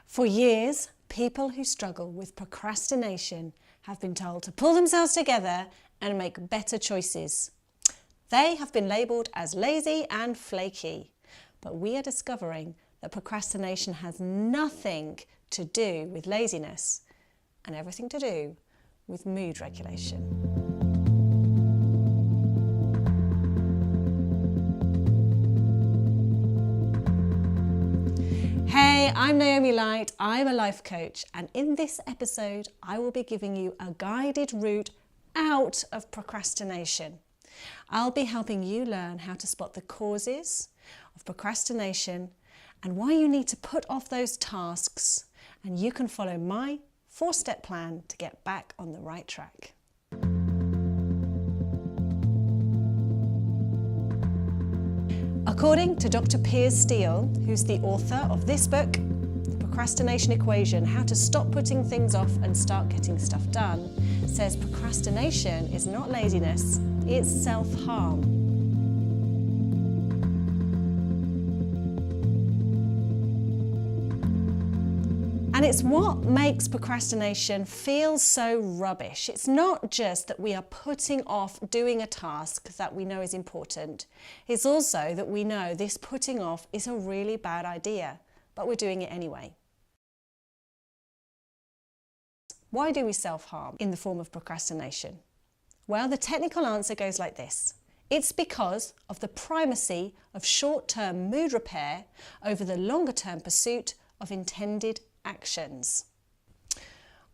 For years, people who struggle with procrastination have been told to pull themselves together and make better choices. They have been labelled as lazy and flaky, but we are discovering that procrastination has nothing to do with laziness and everything to do with mood regulation. Hey, I'm Naomi Light, I'm a life coach, and in this episode I will be giving you a guided route out of procrastination. I'll be helping you learn how to spot the causes of procrastination and why you need to put off those tasks, and you can follow my 4-step plan to get back on the right track. According to Dr. Piers Steel, who's the author of this book, The Procrastination Equation, How to Stop Putting Things Off and Start Getting Stuff Done, says procrastination is not laziness, it's self-harm. And it's what makes procrastination feel so rubbish. It's not just that we are putting off doing a task that we know is important. It's also that we know this putting off is a really bad idea, but we're doing it anyway. Why do we self-harm in the form of procrastination? Well, the technical answer goes like this. It's because of the primacy of short-term mood repair over the longer-term pursuit of intended actions.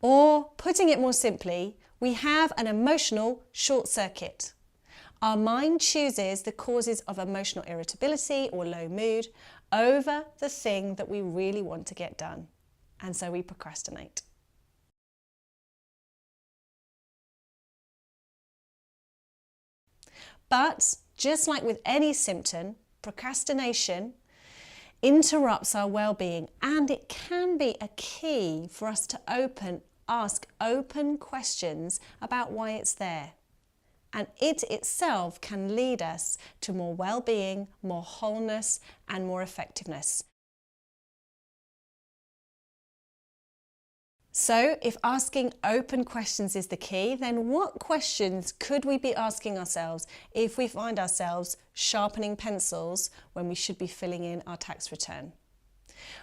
Or, putting it more simply, we have an emotional short circuit. Our mind chooses the causes of emotional irritability or low mood over the thing that we really want to get done, and so we procrastinate. But just like with any symptom, procrastination interrupts our well-being, and it can be a key for us to ask open questions about why it's there. And it itself can lead us to more well-being, more wholeness, and more effectiveness. So, if asking open questions is the key, then what questions could we be asking ourselves if we find ourselves sharpening pencils when we should be filling in our tax return?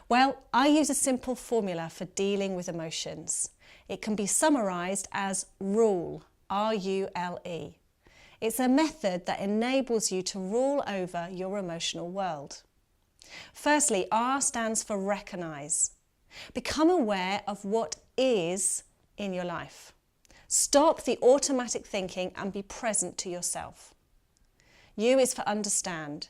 Well, I use a simple formula for dealing with emotions. It can be summarised as RULE, R-U-L-E. It's a method that enables you to rule over your emotional world. Firstly, R stands for recognise. Become aware of what is in your life. Stop the automatic thinking and be present to yourself. U is for understand.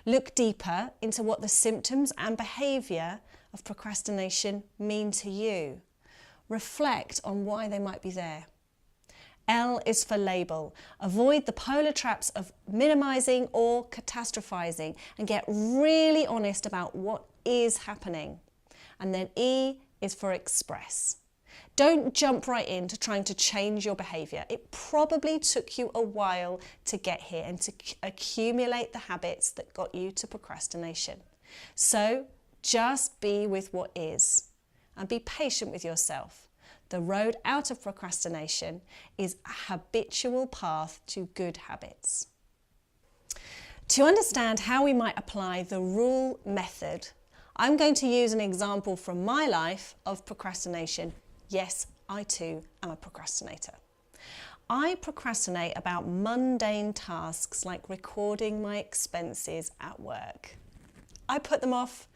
Look deeper into what the symptoms and behaviour of procrastination mean to you. Reflect on why they might be there. L is for label. Avoid the polar traps of minimising or catastrophizing and get really honest about what is happening. And then E is for express. Don't jump right into trying to change your behaviour. It probably took you a while to get here and to accumulate the habits that got you to procrastination. So just be with what is and be patient with yourself. The road out of procrastination is a habitual path to good habits. To understand how we might apply the RULE method, I'm going to use an example from my life of procrastination. Yes, I too am a procrastinator. I procrastinate about mundane tasks like recording my expenses at work. I put them off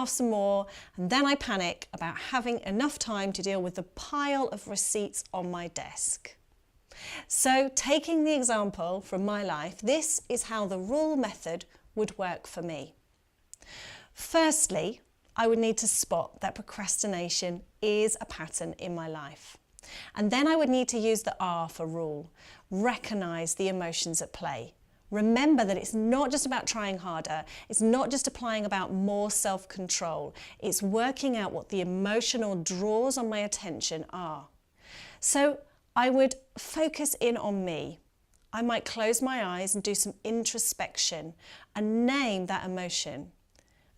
some more, and then I panic about having enough time to deal with the pile of receipts on my desk. So, taking the example from my life, this is how the RULE method would work for me. Firstly, I would need to spot that procrastination is a pattern in my life. And then I would need to use the R for RULE. Recognise the emotions at play. Remember that it's not just about trying harder. It's not just applying about more self-control. It's working out what the emotional draws on my attention are. So I would focus in on me. I might close my eyes and do some introspection and name that emotion.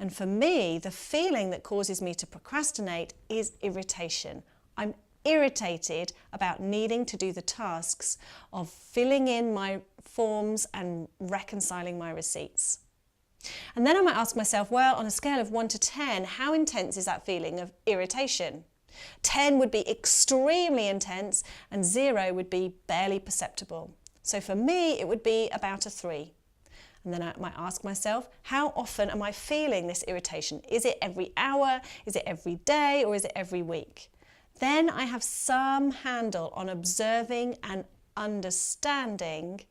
And for me, the feeling that causes me to procrastinate is irritation. I'm irritated about needing to do the tasks of filling in my forms and reconciling my receipts. And then I might ask myself, well, on a scale of 1 to 10, how intense is that feeling of irritation? 10 would be extremely intense and 0 would be barely perceptible. So for me, it would be about a 3. And then I might ask myself, how often am I feeling this irritation? Is it every hour? Is it every day? Or is it every week? Then I have some handle on observing and understanding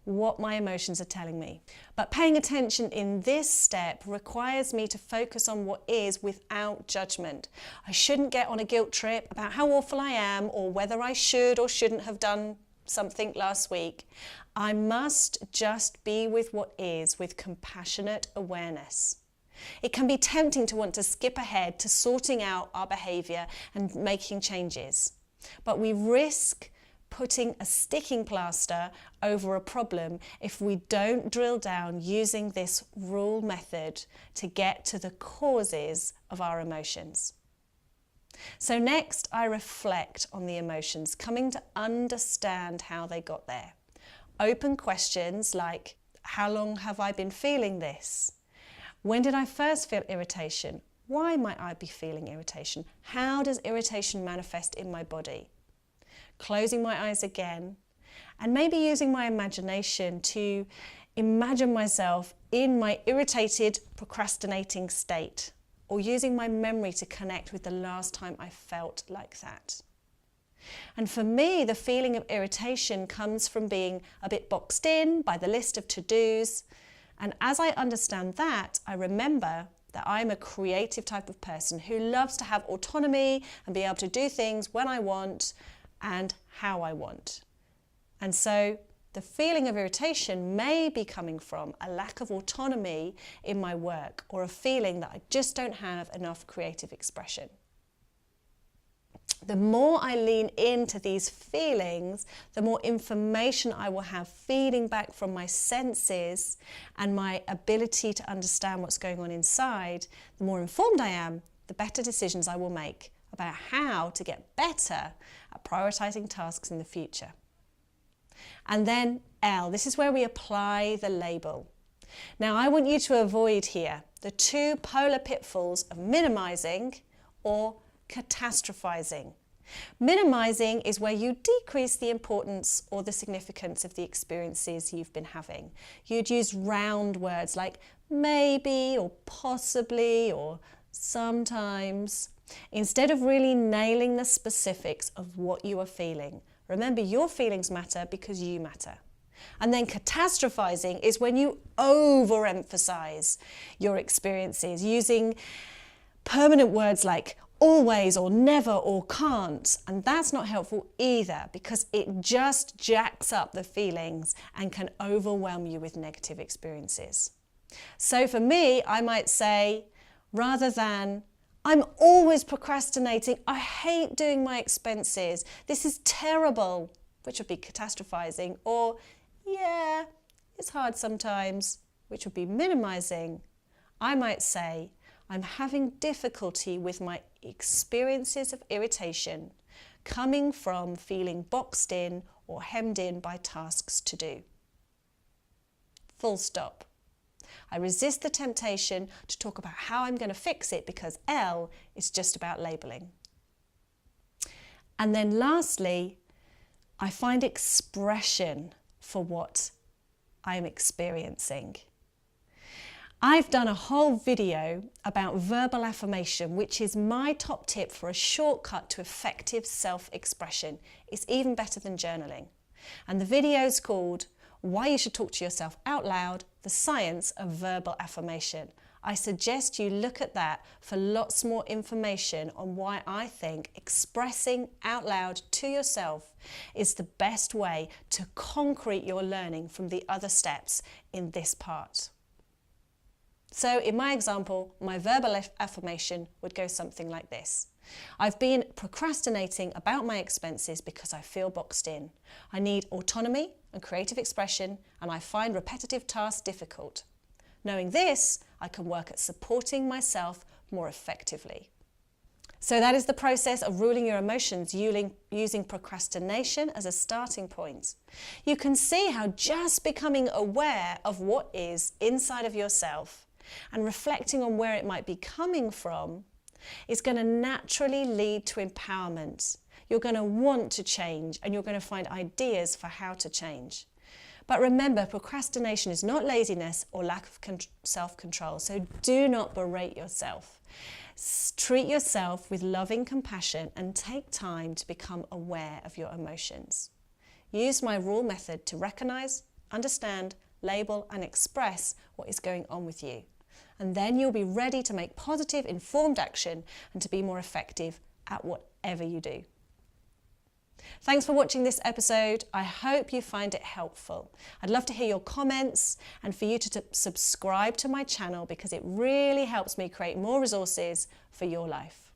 what my emotions are telling me. But paying attention in this step requires me to focus on what is without judgment. I shouldn't get on a guilt trip about how awful I am or whether I should or shouldn't have done something last week. I must just be with what is with compassionate awareness. It can be tempting to want to skip ahead to sorting out our behaviour and making changes, but we risk putting a sticking plaster over a problem if we don't drill down using this rule method to get to the causes of our emotions. So next, I reflect on the emotions, coming to understand how they got there. Open questions like, how long have I been feeling this? When did I first feel irritation? Why might I be feeling irritation? How does irritation manifest in my body? Closing my eyes again, and maybe using my imagination to imagine myself in my irritated, procrastinating state, or using my memory to connect with the last time I felt like that. And for me, the feeling of irritation comes from being a bit boxed in by the list of to-dos. And as I understand that, I remember that I'm a creative type of person who loves to have autonomy and be able to do things when I want and how I want. And so the feeling of irritation may be coming from a lack of autonomy in my work or a feeling that I just don't have enough creative expression. The more I lean into these feelings, the more information I will have feeding back from my senses and my ability to understand what's going on inside. The more informed I am, the better decisions I will make about how to get better at prioritizing tasks in the future. And then L, this is where we apply the label. Now I want you to avoid here the two polar pitfalls of minimizing or catastrophizing. Minimizing is where you decrease the importance or the significance of the experiences you've been having. You'd use round words like maybe or possibly or sometimes, instead of really nailing the specifics of what you are feeling. Remember, your feelings matter because you matter. And then catastrophizing is when you overemphasize your experiences using permanent words like always or never or can't, and that's not helpful either because it just jacks up the feelings and can overwhelm you with negative experiences. So for me, I might say, rather than I'm always procrastinating, I hate doing my expenses, this is terrible, which would be catastrophizing, or yeah, it's hard sometimes, which would be minimizing, I might say, I'm having difficulty with my experiences of irritation coming from feeling boxed in or hemmed in by tasks to do. Full stop. I resist the temptation to talk about how I'm going to fix it because L is just about labelling. And then lastly, I find expression for what I'm experiencing. I've done a whole video about verbal affirmation, which is my top tip for a shortcut to effective self-expression. It's even better than journaling. And the video is called Why You Should Talk to Yourself Out Loud, The Science of Verbal Affirmation. I suggest you look at that for lots more information on why I think expressing out loud to yourself is the best way to concrete your learning from the other steps in this part. So in my example, my verbal affirmation would go something like this. I've been procrastinating about my expenses because I feel boxed in. I need autonomy and creative expression, and I find repetitive tasks difficult. Knowing this, I can work at supporting myself more effectively. So that is the process of ruling your emotions using procrastination as a starting point. You can see how just becoming aware of what is inside of yourself and reflecting on where it might be coming from is going to naturally lead to empowerment. You're going to want to change and you're going to find ideas for how to change. But remember, procrastination is not laziness or lack of self-control, so do not berate yourself. Treat yourself with loving compassion and take time to become aware of your emotions. Use my rule method to recognize, understand, label and express what is going on with you. And then you'll be ready to make positive, informed action and to be more effective at whatever you do. Thanks for watching this episode. I hope you find it helpful. I'd love to hear your comments and for you to subscribe to my channel because it really helps me create more resources for your life.